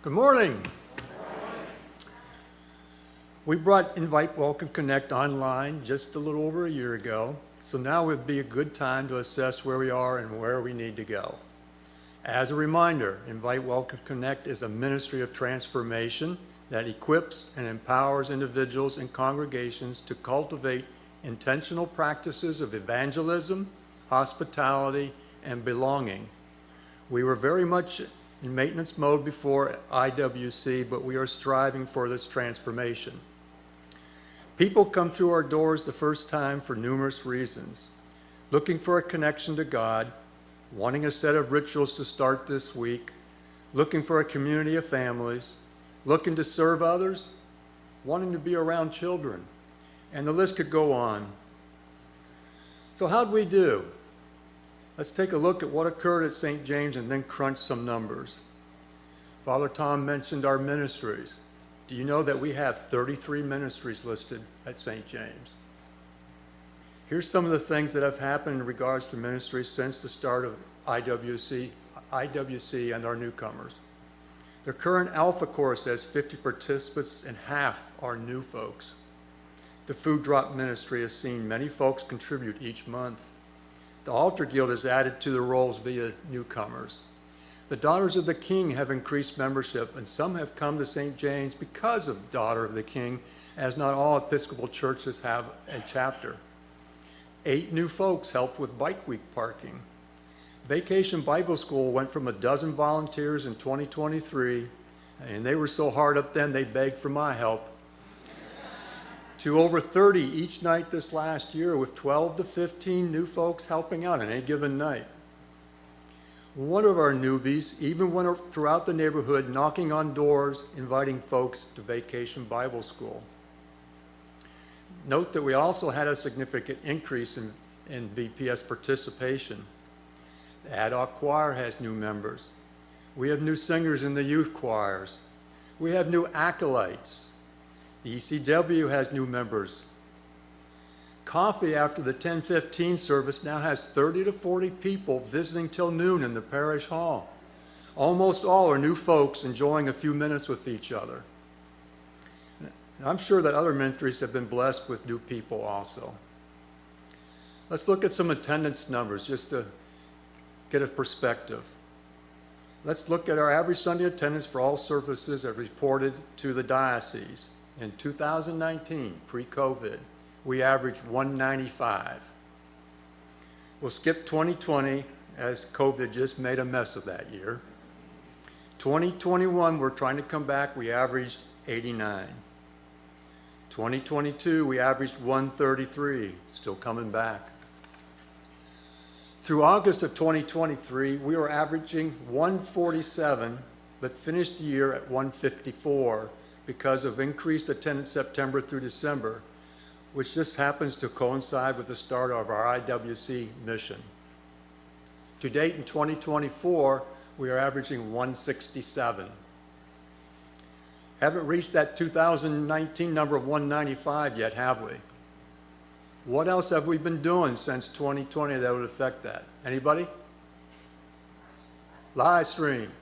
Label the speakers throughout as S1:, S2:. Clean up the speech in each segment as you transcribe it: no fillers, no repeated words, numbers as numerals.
S1: Good morning. We brought Invite, Welcome, Connect online just a little over a year ago, so now would be a good time to assess where we are and where we need to go. As a reminder, Invite, Welcome, Connect is a ministry of transformation that equips and empowers individuals and congregations to cultivate intentional practices of evangelism, hospitality, and belonging. We were very much in maintenance mode before IWC, but we are striving for this transformation. People come through our doors the first time for numerous reasons. Looking for a connection to God, wanting a set of rituals to start this week, looking for a community of families, looking to serve others, wanting to be around children, and the list could go on. So how'd we do? Let's take a look at what occurred at St. James and then crunch some numbers. Father Tom mentioned our ministries. Do you know that we have 33 ministries listed at St. James? Here's some of the things that have happened in regards to ministries since the start of IWC and our newcomers. The current Alpha course has 50 participants and half are new folks. The Food Drop Ministry has seen many folks contribute each month. The Altar Guild has added to the rolls via newcomers. The Daughters of the King have increased membership, and some have come to St. James because of Daughter of the King, as not all Episcopal churches have a chapter. 8 new folks helped with Bike Week parking. Vacation Bible School went from 12 volunteers in 2023, and they were so hard up then they begged for my help, to over 30 each night this last year, with 12 to 15 new folks helping out on any given night. One of our newbies even went throughout the neighborhood knocking on doors, inviting folks to Vacation Bible School. Note that we also had a significant increase in VPS participation. The ad hoc choir has new members. We have new singers in the youth choirs. We have new acolytes. The ECW has new members. Coffee after the 10:15 service now has 30 to 40 people visiting till noon in the parish hall. Almost all are new folks enjoying a few minutes with each other. And I'm sure that other ministries have been blessed with new people also. Let's look at some attendance numbers just to get a perspective. Let's look at our average Sunday attendance for all services as reported to the diocese. In 2019, pre-COVID, we averaged 195. We'll skip 2020 as COVID just made a mess of that year. 2021, we're trying to come back, we averaged 89. 2022, we averaged 133, still coming back. Through August of 2023, we were averaging 147, but finished the year at 154 because of increased attendance September through December, which just happens to coincide with the start of our IWC mission. To date in 2024, we are averaging 167. Haven't reached that 2019 number of 195 yet, have we? What else have we been doing since 2020 that would affect that? Anybody? Live stream.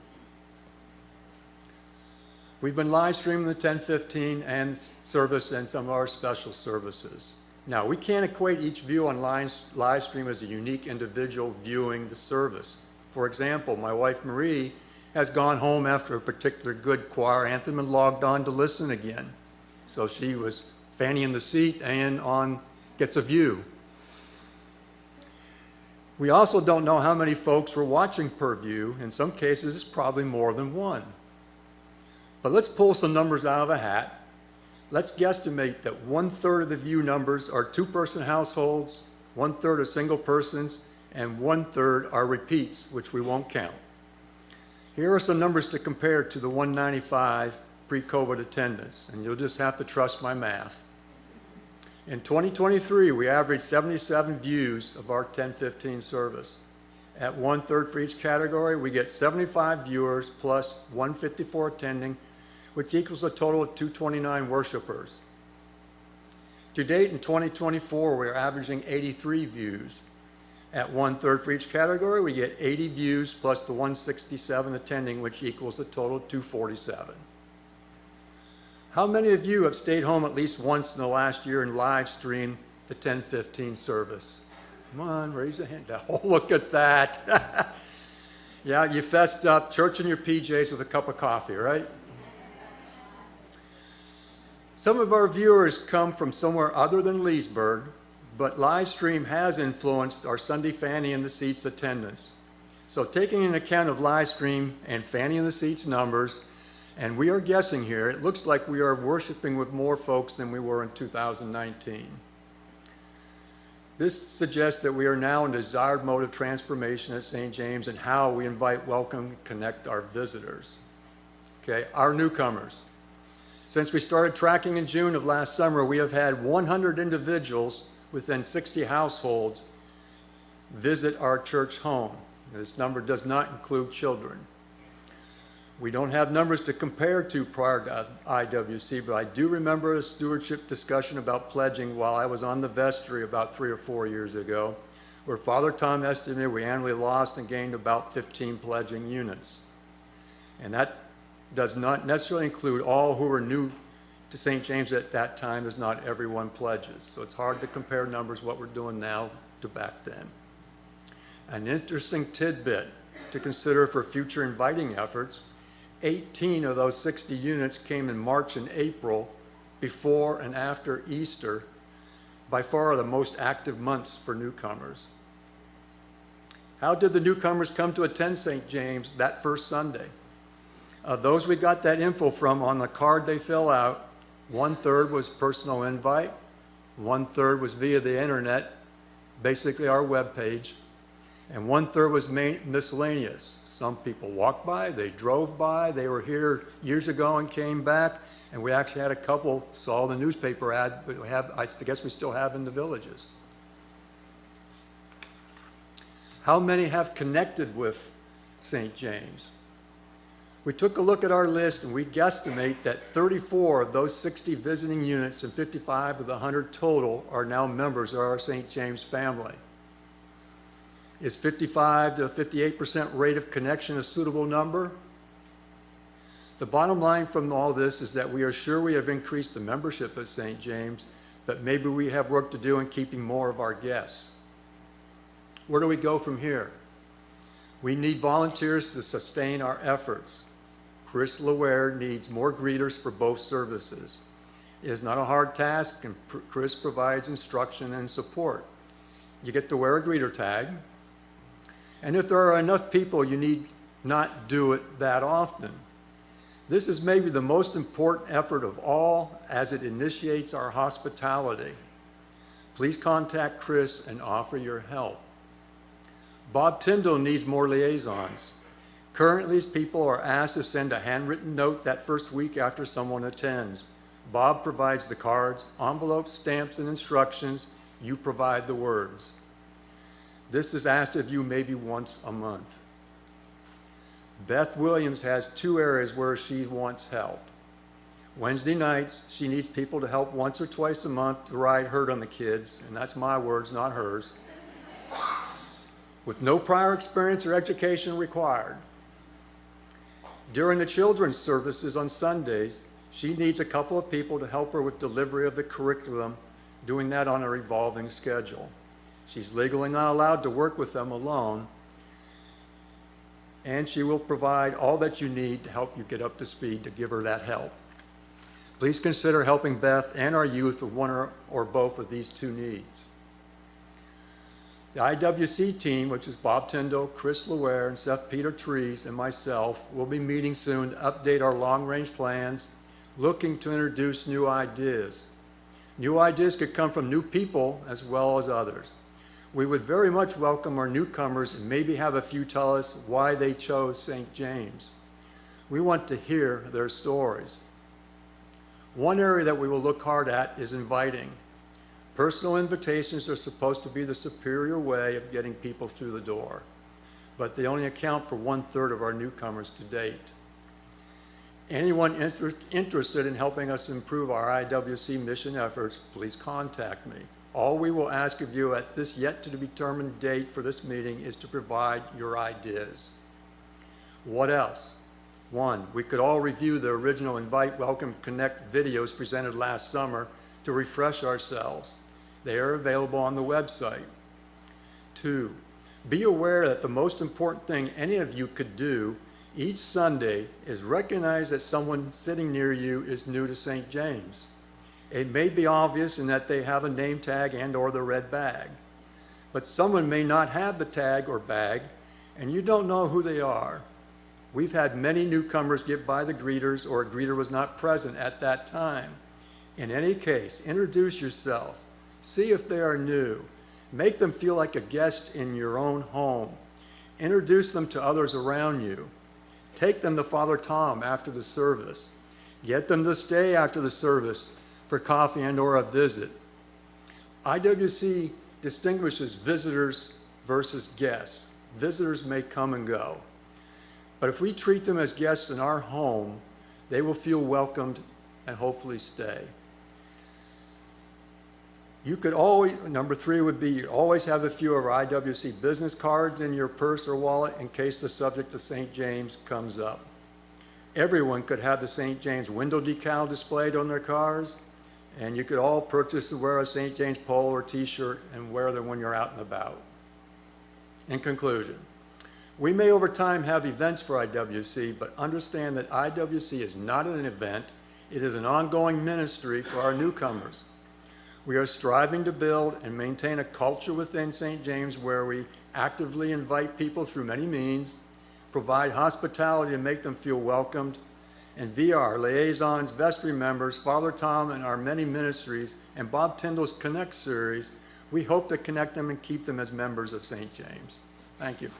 S1: We've been live streaming the 10:15 and service and some of our special services. Now, we can't equate each view on live stream as a unique individual viewing the service. For example, my wife Marie has gone home after a particular good choir anthem and logged on to listen again. So she was fanny in the seat and gets a view. We also don't know how many folks were watching per view. In some cases, it's probably more than one. But let's pull some numbers out of a hat. Let's guesstimate that 1/3 of the view numbers are 2-person households, 1/3 are single persons, and 1/3 are repeats, which we won't count. Here are some numbers to compare to the 195 pre-COVID attendance, and you'll just have to trust my math. In 2023, we averaged 77 views of our 10:15 service. At 1/3 for each category, we get 75 viewers plus 154 attending, which equals a total of 229 worshipers. To date in 2024, we're averaging 83 views. At 1/3 for each category, we get 80 views plus the 167 attending, which equals a total of 247. How many of you have stayed home at least once in the last year and live streamed the 10:15 service? Come on, raise a hand. Oh, look at that. Yeah, you fessed up, church in your PJs with a cup of coffee, right? Some of our viewers come from somewhere other than Leesburg, but live stream has influenced our Sunday Fanny in the Seats attendance. So taking into account of live stream and Fanny in the Seats numbers, and we are guessing here, it looks like we are worshiping with more folks than we were in 2019. This suggests that we are now in desired mode of transformation at St. James and how we invite, welcome, and connect our visitors. Okay, our newcomers. Since we started tracking in June of last summer, we have had 100 individuals within 60 households visit our church home. This number does not include children. We don't have numbers to compare to prior to IWC, but I do remember a stewardship discussion about pledging while I was on the vestry about 3 or 4 years ago, where Father Tom estimated we annually lost and gained about 15 pledging units. And that does not necessarily include all who were new to St. James at that time, as not everyone pledges. So it's hard to compare numbers, what we're doing now to back then. An interesting tidbit to consider for future inviting efforts, 18 of those 60 units came in March and April, before and after Easter, by far the most active months for newcomers. How did the newcomers come to attend St. James that first Sunday? Those we got that info from on the card they fill out, 1/3 was personal invite, 1/3 was via the internet, basically our web page, and 1/3 was miscellaneous. Some people walked by, they drove by, they were here years ago and came back, and we actually had a couple saw the newspaper ad, but I guess we still have in the villages. How many have connected with St. James? We took a look at our list and we guesstimate that 34 of those 60 visiting units and 55 of the 100 total are now members of our St. James family. Is 55 to 58% rate of connection a suitable number? The bottom line from all this is that we are sure we have increased the membership at St. James, but maybe we have work to do in keeping more of our guests. Where do we go from here? We need volunteers to sustain our efforts. Chris Laware needs more greeters for both services. It is not a hard task, and Chris provides instruction and support. You get to wear a greeter tag, and if there are enough people, you need not do it that often. This is maybe the most important effort of all, as it initiates our hospitality. Please contact Chris and offer your help. Bob Tyndall needs more liaisons. Currently, people are asked to send a handwritten note that first week after someone attends. Bob provides the cards, envelopes, stamps, and instructions. You provide the words. This is asked of you maybe once a month. Beth Williams has 2 areas where she wants help. Wednesday nights, she needs people to help once or twice a month to ride herd on the kids, and that's my words, not hers, with no prior experience or education required. During the children's services on Sundays, she needs a couple of people to help her with delivery of the curriculum, doing that on a revolving schedule. She's legally not allowed to work with them alone, and she will provide all that you need to help you get up to speed to give her that help. Please consider helping Beth and our youth with one or both of these 2 needs. The IWC team, which is Bob Tyndall, Chris Laware, and Seth Peter Trees, and myself, will be meeting soon to update our long-range plans, looking to introduce new ideas. New ideas could come from new people as well as others. We would very much welcome our newcomers and maybe have a few tell us why they chose St. James. We want to hear their stories. One area that we will look hard at is inviting. Personal invitations are supposed to be the superior way of getting people through the door, but they only account for 1/3 of our newcomers to date. Anyone interested in helping us improve our IWC mission efforts, please contact me. All we will ask of you at this yet to be determined date for this meeting is to provide your ideas. What else? 1, we could all review the original Invite, Welcome, Connect videos presented last summer to refresh ourselves. They are available on the website. 2, be aware that the most important thing any of you could do each Sunday is recognize that someone sitting near you is new to St. James. It may be obvious in that they have a name tag and or the red bag, but someone may not have the tag or bag and you don't know who they are. We've had many newcomers get by the greeters or a greeter was not present at that time. In any case, introduce yourself. See if they are new. Make them feel like a guest in your own home. Introduce them to others around you. Take them to Father Tom after the service. Get them to stay after the service for coffee and or a visit. IWC distinguishes visitors versus guests. Visitors may come and go. But if we treat them as guests in our home, they will feel welcomed and hopefully stay. You could always, number 3 would be, you always have a few of our IWC business cards in your purse or wallet in case the subject of St. James comes up. Everyone could have the St. James window decal displayed on their cars, and you could all purchase and wear a St. James polo or t-shirt and wear them when you're out and about. In conclusion, we may over time have events for IWC, but understand that IWC is not an event, it is an ongoing ministry for our newcomers. We are striving to build and maintain a culture within St. James where we actively invite people through many means, provide hospitality to make them feel welcomed, and via our liaisons, vestry members, Father Tom and our many ministries, and Bob Tyndall's Connect series, we hope to connect them and keep them as members of St. James. Thank you.